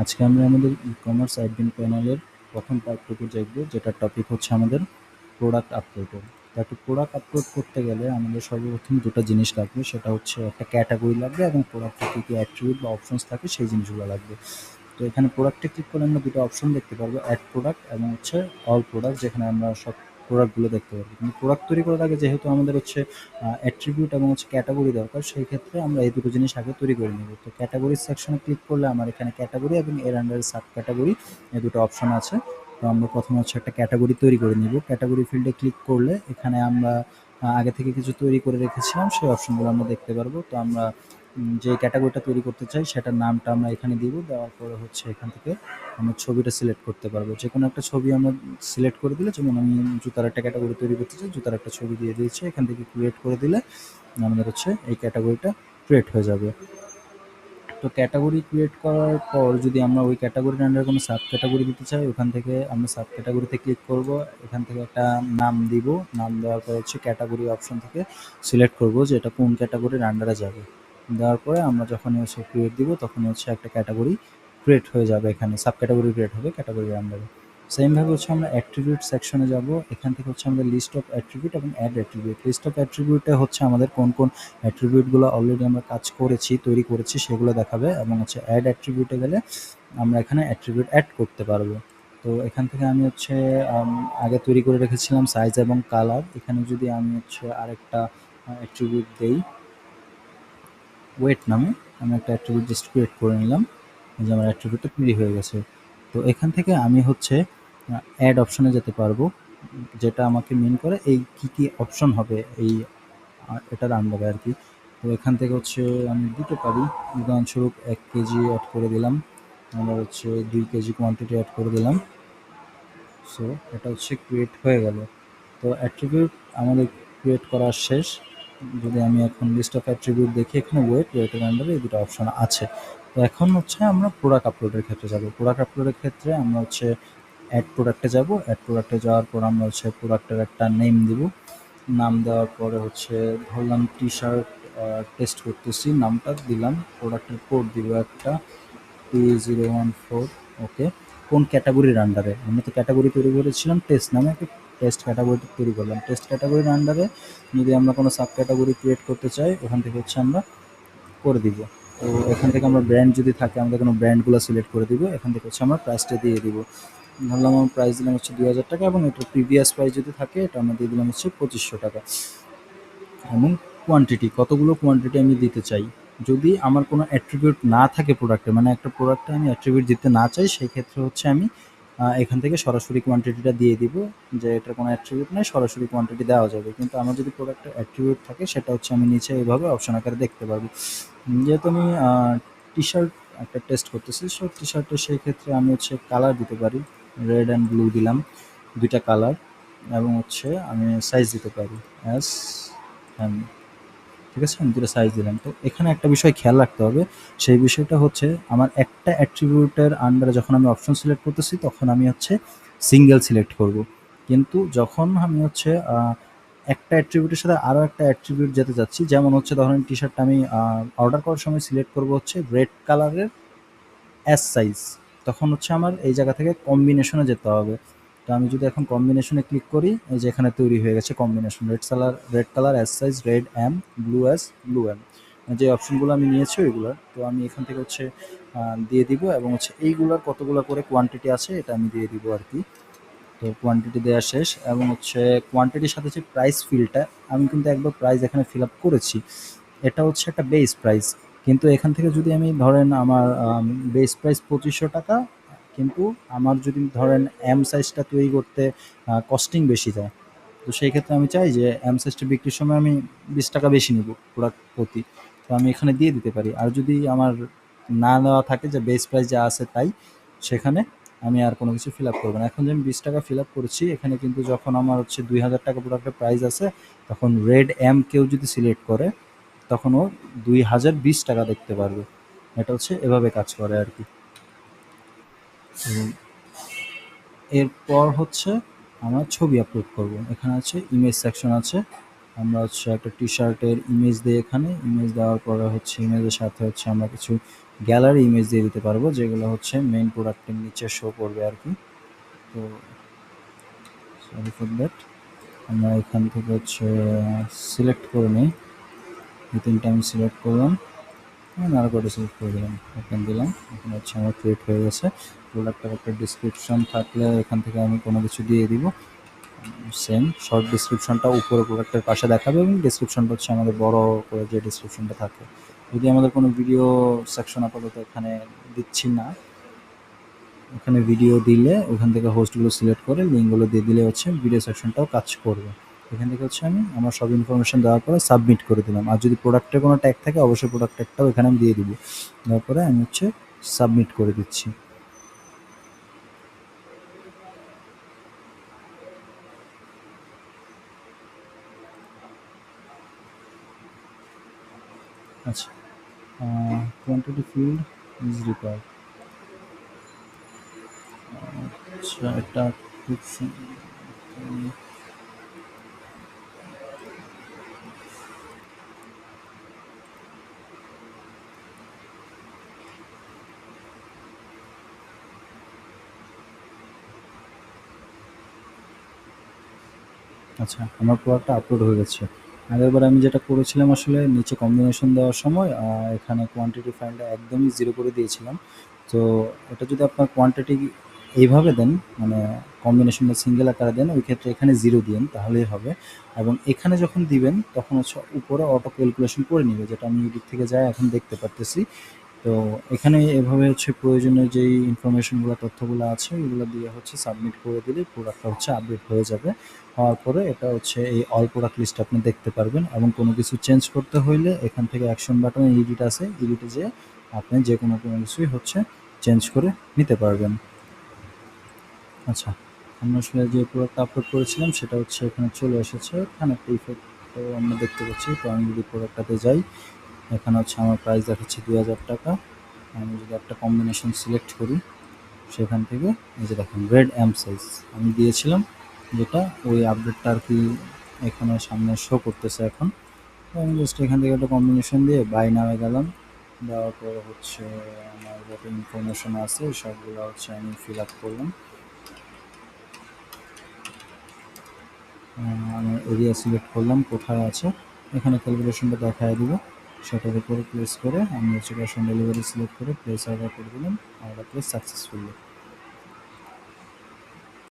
আজকে আমরা আমাদের ই-কমার্স অ্যাডমিন প্যানেলের প্রথম পার্টটুকু দেখব, যেটার টপিক হচ্ছে আমাদের প্রোডাক্ট আপলোডের। তো একটা প্রোডাক্ট আপলোড করতে গেলে আমাদের সর্বপ্রথম দুটো জিনিস লাগবে, সেটা হচ্ছে একটা ক্যাটাগরি লাগবে এবং প্রোডাক্টের কী কী অ্যাট্রিবিউট বা অপশনস থাকে সেই জিনিসগুলো লাগবে। তো এখানে প্রোডাক্টে ক্লিক করলে আমরা দুটো অপশন দেখতে পারবো, অ্যাড প্রোডাক্ট এবং হচ্ছে অল প্রোডাক্ট, যেখানে আমরা সব প্রোডাক্টগুলো দেখতে পারবো। কিন্তু প্রোডাক্ট তৈরি করার আগে যেহেতু আমাদের হচ্ছে অ্যাট্রিবিউট এবং হচ্ছে ক্যাটাগরি দরকার, সেই ক্ষেত্রে আমরা এই দুটো জিনিস আগে তৈরি করে নেব। তো ক্যাটাগরি সেকশনে ক্লিক করলে আমার এখানে ক্যাটাগরি এবং এর আন্ডারে সাব ক্যাটাগরি এই দুটো অপশন আছে। তো আমরা প্রথমে হচ্ছে একটা ক্যাটাগরি তৈরি করে নিব। ক্যাটাগরি ফিল্ডে ক্লিক করলে এখানে আমরা আগে থেকে কিছু তৈরি করে রেখেছিলাম, সেই অপশনগুলো আমরা দেখতে পারবো। তো আমরা যে ক্যাটাগরিটা তৈরি করতে চাই সেটার নামটা আমরা এখানে দিব। দেওয়ার পরে হচ্ছে এখান থেকে আমরা ছবিটা সিলেক্ট করতে পারবো। যে কোনো একটা ছবি আমরা সিলেক্ট করে দিলে, যেমন আমি জুতার একটা ক্যাটাগরি তৈরি করতে চাই, জুতার একটা ছবি দিয়ে দিয়েছি, এখান থেকে ক্রিয়েট করে দিলে আমাদের হচ্ছে এই ক্যাটাগরিটা ক্রিয়েট হয়ে যাবে। তো ক্যাটাগরি ক্রিয়েট করার পর যদি আমরা ওই ক্যাটাগরির আন্ডারে কোনো সাব ক্যাটাগরি দিতে চাই, ওখান থেকে আমরা সাব ক্যাটাগরিতে ক্লিক করব। এখান থেকে একটা নাম দিব। নাম দেওয়ার পর হচ্ছে ক্যাটাগরি অপশন থেকে সিলেক্ট করব যে এটা কোন ক্যাটাগরির আন্ডারে যাবে। দেওয়ার পরে আমরা যখনই হচ্ছে ক্রিয়েট দিব, তখনই হচ্ছে একটা ক্যাটাগরি ক্রিয়েট হয়ে যাবে, এখানে সাব ক্যাটাগরি ক্রিয়েট হবে ক্যাটাগরির আন্ডারে। সেমভাবে হচ্ছে আমরা অ্যাট্রিবিউট সেকশনে যাব। এখান থেকে হচ্ছে আমাদের লিস্ট অফ অ্যাট্রিবিউট এবং অ্যাড অ্যাট্রিবিউট। লিস্ট অফ অ্যাট্রিবিউটে হচ্ছে আমাদের কোন কোন অ্যাট্রিবিউটগুলো অলরেডি আমরা কাজ করেছি, তৈরি করেছি, সেগুলো দেখাবে। এবং হচ্ছে অ্যাড অ্যাট্রিবিউটে গেলে আমরা এখানে অ্যাট্রিবিউট অ্যাড করতে পারবো। তো এখান থেকে আমি হচ্ছে আগে তৈরি করে রেখেছিলাম সাইজ এবং কালার। এখানে যদি আমি হচ্ছে আরেকটা অ্যাট্রিবিউট দেই, ওয়েট নামে, আমি একটা অ্যাট্রিবিউট জাস্ট ক্রিয়েট করে নিলাম। এই যে আমার অ্যাট্রিবিউটটা তৈরি হয়ে গেছে। তো এখান থেকে আমি হচ্ছে অ্যাড অপশনে যেতে পারবো, যেটা আমাকে মিন করে এই কি কি অপশন হবে এই এটার আন্ডারে আর কি। তো এখান থেকে হচ্ছে আমি দিতে পারি, উদাহরণস্বরূপ 1 কেজি অ্যাড করে দিলাম, আমরা হচ্ছে 2 কেজি কোয়ান্টিটি অ্যাড করে দিলাম। সো এটা হচ্ছে ক্রিয়েট হয়ে গেল। তো অ্যাট্রিবিউট আমাদের ক্রিয়েট করা শেষ। যদি আমি এখন লিস্ট অফ অ্যাট্রিবিউট দেখি, এখানে ওয়েটের আন্ডারে এই দুটো অপশন আছে। তো এখন হচ্ছে আমরা প্রোডাক্ট আপলোডের ক্ষেত্রে যাব। প্রোডাক্ট আপলোডের ক্ষেত্রে আমরা হচ্ছে অ্যাড প্রোডাক্টে যাব। অ্যাড প্রোডাক্টে যাওয়ার পর আমরা হচ্ছে প্রোডাক্টের একটা নেম দিব। নাম দেওয়ার পরে হচ্ছে ধরলাম টি শার্ট টেস্ট করতেছি, নামটা দিলাম। প্রোডাক্টের কোড দিব একটা 2014। ওকে, কোন ক্যাটাগরির আন্ডারে? আমরা তো ক্যাটাগরি তৈরি করেছিলাম টেস্ট নামে, একটা টেস্ট ক্যাটাগরি তৈরি করলাম। টেস্ট ক্যাটাগরির আন্ডারে যদি আমরা কোনো সাব ক্যাটাগরি ক্রিয়েট করতে চাই, ওখান থেকে হচ্ছে আমরা করে দিব। তো এখান থেকে আমরা ব্র্যান্ড যদি থাকে, আমাদের কোনো ব্র্যান্ডগুলো সিলেক্ট করে দিব। এখান থেকে হচ্ছে আমরা প্রাইসটা দিয়ে দিব। ধরলাম আমার প্রাইস দিলাম হচ্ছে 2000 টাকা, এবং এটার প্রিভিয়াস প্রাইস যদি থাকে এটা আমরা দিয়ে দিলাম হচ্ছে 2500 টাকা। এবং কোয়ান্টিটি, কতগুলো কোয়ান্টিটি আমি দিতে চাই। যদি আমার কোনো অ্যাট্রিবিউট না থাকে প্রোডাক্টে, মানে একটা প্রোডাক্টে আমি অ্যাট্রিবিউট দিতে না চাই, সেই ক্ষেত্রে হচ্ছে আমি এখান থেকে সরাসরি কোয়ান্টিটিটা দিয়ে দিব, যে এটার কোনো অ্যাট্রিবিউট নেই, সরাসরি কোয়ান্টিটি দেওয়া যাবে। কিন্তু আমার যদি প্রোডাক্টের অ্যাট্রিবিউট থাকে, সেটা হচ্ছে আমি নিচে এইভাবে অপশন আকারে দেখতে পারবো। যেহেতু আমি টি শার্ট একটা টেস্ট করতেছি, সো টি শার্টের সেই ক্ষেত্রে আমি হচ্ছে কালার দিতে পারি, রেড অ্যান্ড ব্লু দিলাম, দুইটা কালার। এবং হচ্ছে আমি সাইজ দিতে পারি অ্যাস এম। ঠিক আছে? আমি দুটো সাইজ দিলাম। তো এখানে একটা বিষয় খেয়াল রাখতে হবে। সেই বিষয়টা হচ্ছে আমার একটা অ্যাট্রিবিউটের আন্ডারে যখন আমি অপশন সিলেক্ট করতেছি, তখন আমি হচ্ছে সিঙ্গেল সিলেক্ট করব। কিন্তু যখন আমি হচ্ছে একটা অ্যাট্রিবিউটের সাথে আরো একটা অ্যাট্রিবিউট যেতে চাচ্ছি, যেমন হচ্ছে ধরেন টি-শার্টটা আমি অর্ডার করার সময় সিলেক্ট করব হচ্ছে রেড কালারের এস সাইজ, তখন হচ্ছে আমার এই জায়গা থেকে কম্বিনেশনে যেতে হবে। তো আমি যদি এখন কম্বিনেশনে ক্লিক করি, এই যে এখানে তৈরি হয়ে গেছে combination, red colour S size, red M, blue S, blue M, যে অপশনগুলো আমি নিয়েছি ওইগুলোর। তো আমি এখান থেকে হচ্ছে দিয়ে দিব, এবং হচ্ছে এইগুলোর কতগুলো করে কোয়ান্টিটি আছে এটা আমি দিয়ে দিব আর কি। তো কোয়ান্টিটি দেওয়া শেষ, এবং হচ্ছে কোয়ান্টিটির সাথে যে প্রাইস ফিল্ডটা, আমি কিন্তু একবার প্রাইস এখানে ফিল আপ করেছি। এটা হচ্ছে একটা বেস প্রাইস। কিন্তু এখান থেকে যদি আমি ধরেন আমার বেস প্রাইস 2500 টাকা, কিন্তু আমার যদি ধরেন এম সাইজটা তৈরি করতে কস্টিং বেশি যায়, তো সেই ক্ষেত্রে আমি চাই যে এম সাইজটা বিক্রির সময় আমি 20 টাকা বেশি নিব প্রোডাক্ট প্রতি। তো আমি এখানে দিয়ে দিতে পারি। আর যদি আমার না নেওয়া থাকে, যে বেস প্রাইস যা আছে তাই, সেখানে আমি আর কোনো কিছু ফিল আপ করবো না। এখন যে আমি 20 টাকা ফিল আপ করেছি, এখানে কিন্তু যখন আমার হচ্ছে 2000 টাকা প্রোডাক্টের প্রাইস আছে, তখন রেড এম কেউ যদি সিলেক্ট করে, তখন ও 2020 টাকা দেখতে পারবে। এটা হচ্ছে এভাবে কাজ করে আর কি। এবং এরপর হচ্ছে আমরা ছবি আপলোড করব। এখানে আছে ইমেজ সেকশন আছে। আমরা হচ্ছে একটা টি-শার্টের ইমেজ দেই এখানে। ইমেজ দেওয়ার পরে হচ্ছে ইমেজের সাথে হচ্ছে আমরা কিছু গ্যালারি ইমেজ দিয়ে দিতে পারবো, যেগুলো হচ্ছে মেইন প্রোডাক্টের নিচে শো করবে আরকি। তো সরি ফর দ্যাট। আমরা এখান থেকে হচ্ছে সিলেক্ট করে নেই। এই ৩ টা আমি সিলেক্ট করলাম। আরো কয়টা সিলেক্ট করে দিলাম। ওপেন দিলাম। এখন হচ্ছে আমার ক্রিয়েট হয়ে গেছে। প্রোডাক্টের একটা ডেসক্রিপশন থাকলে এখান থেকে আমি কোনো কিছু দিয়ে দিব। সেম শর্ট ডেসক্রিপশনটা উপরে প্রোডাক্টের পাশে দেখাবে এবং ডেসক্রিপশনটা হচ্ছে আমাদের বড় করে যে ডেসক্রিপশনটা থাকে। যদি আমাদের কোনো ভিডিও সেকশন আপাতত এখানে দিচ্ছি না, এখানে ভিডিও দিলে ওখান থেকে হোস্টগুলো সিলেক্ট করে লিঙ্কগুলো দিয়ে দিলে হচ্ছে ভিডিও সেকশনটাও কাজ করবে। এখান থেকে হচ্ছে আমি আমার সব ইনফরমেশন দেওয়ার পরে সাবমিট করে দিলাম। আর যদি প্রোডাক্টের কোনো ট্যাগ থাকে অবশ্যই প্রোডাক্ট ট্যাগটাও এখানে আমি দিয়ে দিব। দেওয়ার পরে আমি হচ্ছে সাবমিট করে দিচ্ছি। আচ্ছা, কোয়ান্টিটি ফিল্ড ইজ রিকোয়ার্ড। আচ্ছা, এটা খুব আচ্ছা, আমার প্রোডাক্টটা আপলোড হয়ে গেছে। আগেরবার আমি যেটা করেছিলাম আসলে নিচে কম্বিনেশন দেওয়ার সময় এখানে কোয়ান্টিটি ফাইলটা একদমই 0 করে দিয়েছিলাম। তো এটা যদি আপনার কোয়ান্টিটি এইভাবে দেন, মানে কম্বিনেশনটা সিঙ্গেল আকারে দেন, ওই ক্ষেত্রে এখানে 0 দিয়েন তাহলেই হবে। এবং এখানে যখন দিবেন তখন হচ্ছে উপরে অটো ক্যালকুলেশন করে নিবে, যেটা আমি এদিক থেকে যাই এখন দেখতে পারতেছি। তো এখানে এভাবে হচ্ছে প্রয়োজনীয় যেই ইনফরমেশনগুলো তথ্যগুলো আছে এগুলো দিয়ে হচ্ছে সাবমিট করে দিলে প্রোডাক্টটা হচ্ছে আপডেট হয়ে যাবে। হওয়ার পরে এটা হচ্ছে এই অল প্রোডাক্ট লিস্ট আপনি দেখতে পারবেন এবং কোনো কিছু চেঞ্জ করতে হইলে এখান থেকে অ্যাকশন বাটনে এডিট আছে, এডিটে যেয়ে আপনি যে কোনো কিছুই হচ্ছে চেঞ্জ করে নিতে পারবেন। আচ্ছা, আমরা আসলে যে প্রোডাক্টটা আপলোড করেছিলাম সেটা হচ্ছে এখানে চলে এসেছে। এখানে একটা ইফেক্ট আমরা দেখতে পাচ্ছি। তো আমি যদি প্রোডাক্টটাতে যাই, এখানে হচ্ছে আমার প্রাইস দেখাচ্ছে ২,০০০ টাকা। আমি যদি একটা কম্বিনেশন সিলেক্ট করি সেখান থেকে এই যে দেখেন রেড এম সাইজ আমি দিয়েছিলাম, যেটা ওই আপডেটটা আর কি এখানে সামনে শো করতেছে এখন। তো আমি জাস্ট এখান থেকে একটা কম্বিনেশন দিয়ে বাই নামে গেলাম। দেওয়ার পর হচ্ছে আমার যত ইনফরমেশন আছে সবগুলো হচ্ছে আমি ফিল আপ করলাম। আমি এরিয়া সিলেক্ট করলাম কোথায় আছে, এখানে ক্যালকুলেশনটা দেখায় দিব। সেটার উপরে প্লেস করে আমি হচ্ছে ক্যাশ অন ডেলিভারি সিলেক্ট করে প্লেস অর্ডার করে দিলাম। Order place successfully.